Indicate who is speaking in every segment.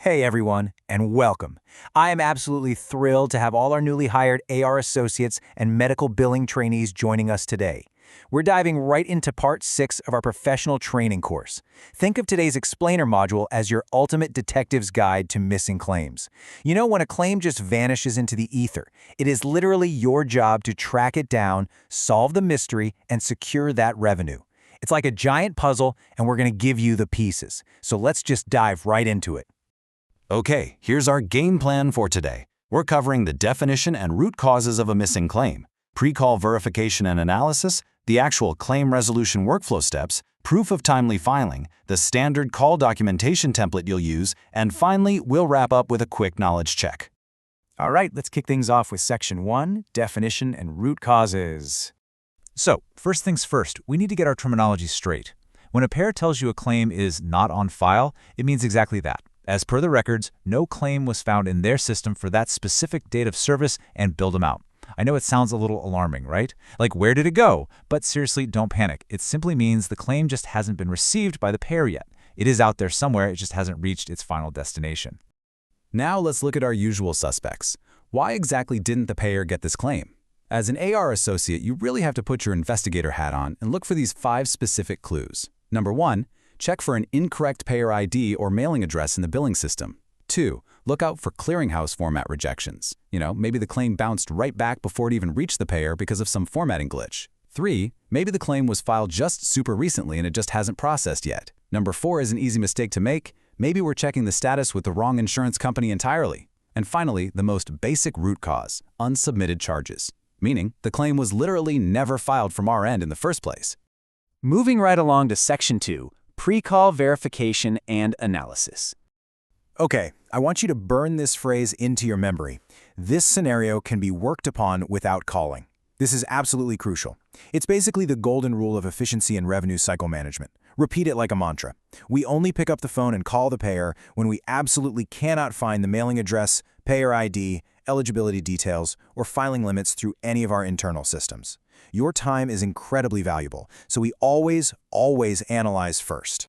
Speaker 1: Hey everyone, and welcome. I am absolutely thrilled to have all our newly hired AR associates and medical billing trainees joining us today. We're diving right into part 6 of our professional training course. Think of today's explainer module as your ultimate detective's guide to missing claims. You know, when a claim just vanishes into the ether, it is literally your job to track it down, solve the mystery, and secure that revenue. It's like a giant puzzle, and we're going to give you the pieces. So let's just dive right into it.
Speaker 2: Okay, here's our game plan for today. We're covering the definition and root causes of a missing claim, pre-call verification and analysis, the actual claim resolution workflow steps, proof of timely filing, the standard call documentation template you'll use, and finally, we'll wrap up with a quick knowledge check.
Speaker 1: All right, let's kick things off with Section 1, Definition and Root Causes.
Speaker 3: So, first things first, we need to get our terminology straight. When a payer tells you a claim is not on file, it means exactly that. As per the records, no claim was found in their system for that specific date of service and billed them out. I know it sounds a little alarming, right? Like, where did it go? But seriously, don't panic. It simply means the claim just hasn't been received by the payer yet. It is out there somewhere, it just hasn't reached its final destination.
Speaker 2: Now let's look at our usual suspects. Why exactly didn't the payer get this claim? As an AR associate, you really have to put your investigator hat on and look for these 5 specific clues. Number 1, check for an incorrect payer ID or mailing address in the billing system. 2, look out for clearinghouse format rejections. Maybe the claim bounced right back before it even reached the payer because of some formatting glitch. 3, maybe the claim was filed just super recently and it just hasn't processed yet. Number 4 is an easy mistake to make. Maybe we're checking the status with the wrong insurance company entirely. And finally, the most basic root cause, unsubmitted charges. Meaning, the claim was literally never filed from our end in the first place.
Speaker 1: Moving right along to Section 2, Pre-call verification and analysis. Okay, I want you to burn this phrase into your memory. This scenario can be worked upon without calling. This is absolutely crucial. It's basically the golden rule of efficiency and revenue cycle management. Repeat it like a mantra. We only pick up the phone and call the payer when we absolutely cannot find the mailing address, payer ID, eligibility details, or filing limits through any of our internal systems. Your time is incredibly valuable, so we always analyze first.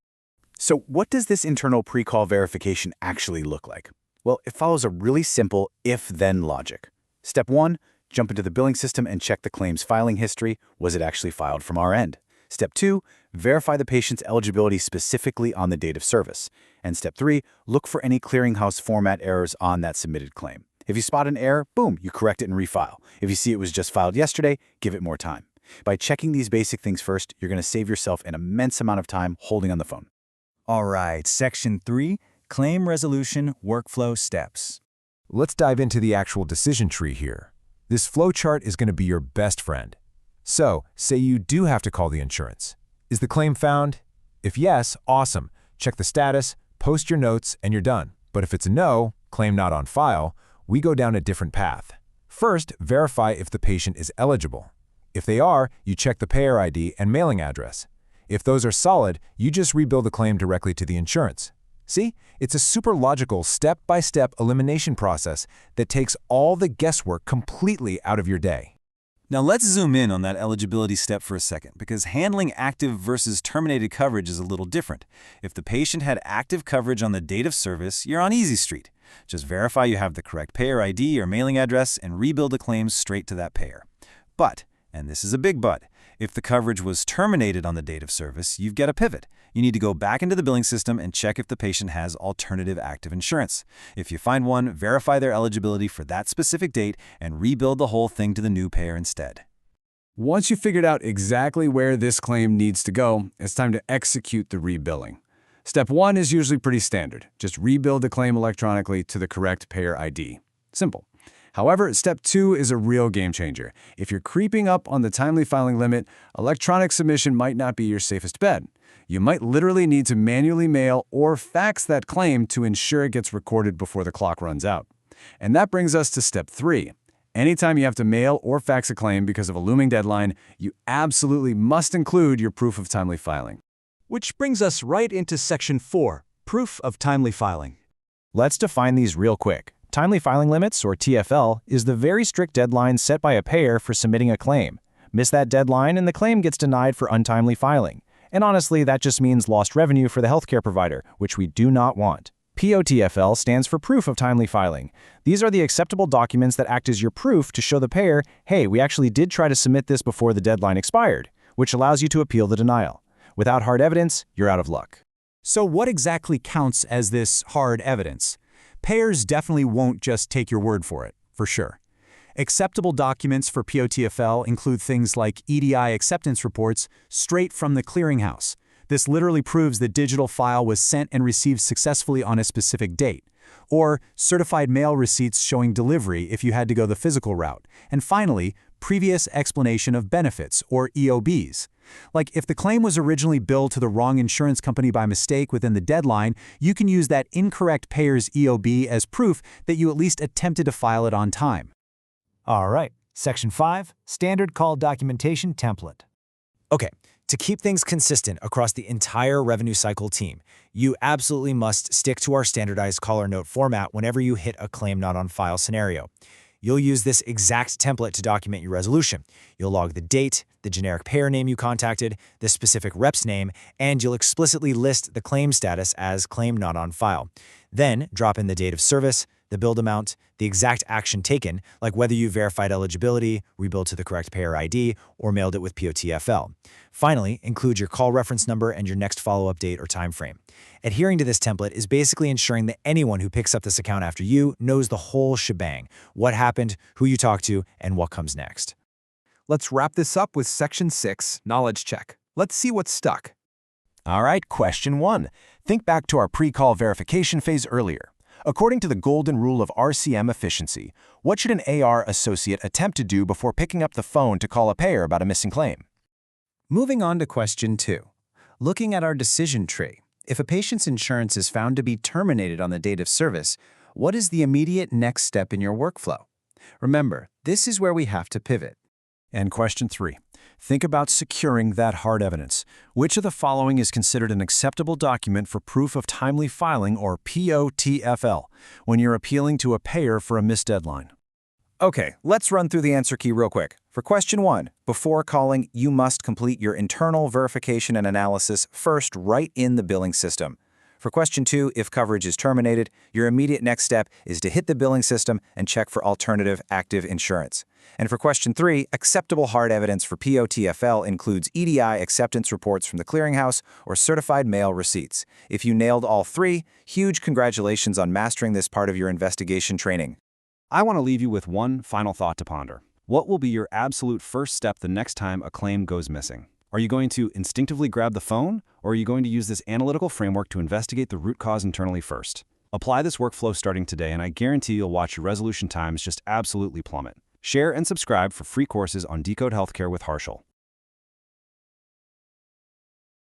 Speaker 1: So what does this internal pre-call verification actually look like? Well, it follows a really simple if-then logic. Step 1, jump into the billing system and check the claim's filing history. Was it actually filed from our end? Step 2, verify the patient's eligibility specifically on the date of service. And Step 3, look for any clearinghouse format errors on that submitted claim. If you spot an error, boom, you correct it and refile. If you see it was just filed yesterday, give it more time. By checking these basic things first, you're going to save yourself an immense amount of time holding on the phone.
Speaker 4: All right, Section 3, Claim Resolution Workflow Steps.
Speaker 3: Let's dive into the actual decision tree here. This flowchart is going to be your best friend. So, say you do have to call the insurance. Is the claim found? If yes, awesome. Check the status, post your notes, and you're done. But if it's a no, claim not on file, we go down a different path. First, verify if the patient is eligible. If they are, you check the payer ID and mailing address. If those are solid, you just rebill the claim directly to the insurance. See, it's a super logical step-by-step elimination process that takes all the guesswork completely out of your day.
Speaker 4: Now let's zoom in on that eligibility step for a second, because handling active versus terminated coverage is a little different. If the patient had active coverage on the date of service, you're on easy street. Just verify you have the correct payer ID or mailing address and rebill the claims straight to that payer. But, and this is a big but, if the coverage was terminated on the date of service, you've got to pivot. You need to go back into the billing system and check if the patient has alternative active insurance. If you find one, verify their eligibility for that specific date and rebuild the whole thing to the new payer instead.
Speaker 5: Once you've figured out exactly where this claim needs to go, it's time to execute the rebilling. Step 1 is usually pretty standard. Just rebuild the claim electronically to the correct payer ID. Simple. However, Step 2 is a real game changer. If you're creeping up on the timely filing limit, electronic submission might not be your safest bet. You might literally need to manually mail or fax that claim to ensure it gets recorded before the clock runs out. And that brings us to Step 3. Anytime you have to mail or fax a claim because of a looming deadline, you absolutely must include your proof of timely filing.
Speaker 6: Which brings us right into Section 4, Proof of Timely Filing.
Speaker 1: Let's define these real quick. Timely filing limits, or TFL, is the very strict deadline set by a payer for submitting a claim. Miss that deadline and the claim gets denied for untimely filing. And honestly, that just means lost revenue for the healthcare provider, which we do not want. POTFL stands for Proof of Timely Filing. These are the acceptable documents that act as your proof to show the payer, hey, we actually did try to submit this before the deadline expired, which allows you to appeal the denial. Without hard evidence, you're out of luck.
Speaker 2: So what exactly counts as this hard evidence? Payers definitely won't just take your word for it, for sure. Acceptable documents for POTFL include things like EDI acceptance reports straight from the clearinghouse. This literally proves the digital file was sent and received successfully on a specific date. Or certified mail receipts showing delivery if you had to go the physical route. And finally, previous explanation of benefits, or EOBs. Like if the claim was originally billed to the wrong insurance company by mistake within the deadline, you can use that incorrect payer's EOB as proof that you at least attempted to file it on time.
Speaker 7: All right, Section 5, Standard Call Documentation Template.
Speaker 1: Okay, to keep things consistent across the entire revenue cycle team, you absolutely must stick to our standardized caller note format whenever you hit a claim not on file scenario. You'll use this exact template to document your resolution. You'll log the date, the generic payer name you contacted, the specific rep's name, and you'll explicitly list the claim status as claim not on file. Then drop in the date of service, the billed amount, the exact action taken, like whether you verified eligibility, rebilled to the correct payer ID, or mailed it with POTFL. Finally, include your call reference number and your next follow-up date or time frame. Adhering to this template is basically ensuring that anyone who picks up this account after you knows the whole shebang, what happened, who you talked to, and what comes next.
Speaker 5: Let's wrap this up with Section 6, Knowledge Check. Let's see what's stuck.
Speaker 3: All right, question 1. Think back to our pre-call verification phase earlier. According to the golden rule of RCM efficiency, what should an AR associate attempt to do before picking up the phone to call a payer about a missing claim?
Speaker 1: Moving on to question 2. Looking at our decision tree, if a patient's insurance is found to be terminated on the date of service, what is the immediate next step in your workflow? Remember, this is where we have to pivot.
Speaker 3: And question 3. Think about securing that hard evidence. Which of the following is considered an acceptable document for proof of timely filing, or POTFL, when you're appealing to a payer for a missed deadline?
Speaker 1: Okay, let's run through the answer key real quick. For question 1, before calling, you must complete your internal verification and analysis first right in the billing system. For question 2, if coverage is terminated, your immediate next step is to hit the billing system and check for alternative active insurance. And for question 3, acceptable hard evidence for POTFL includes EDI acceptance reports from the clearinghouse or certified mail receipts. If you nailed all 3, huge congratulations on mastering this part of your investigation training.
Speaker 2: I want to leave you with one final thought to ponder. What will be your absolute first step the next time a claim goes missing? Are you going to instinctively grab the phone, or are you going to use this analytical framework to investigate the root cause internally first? Apply this workflow starting today, and I guarantee you'll watch your resolution times just absolutely plummet. Share and subscribe for free courses on Decode Healthcare with Harshal.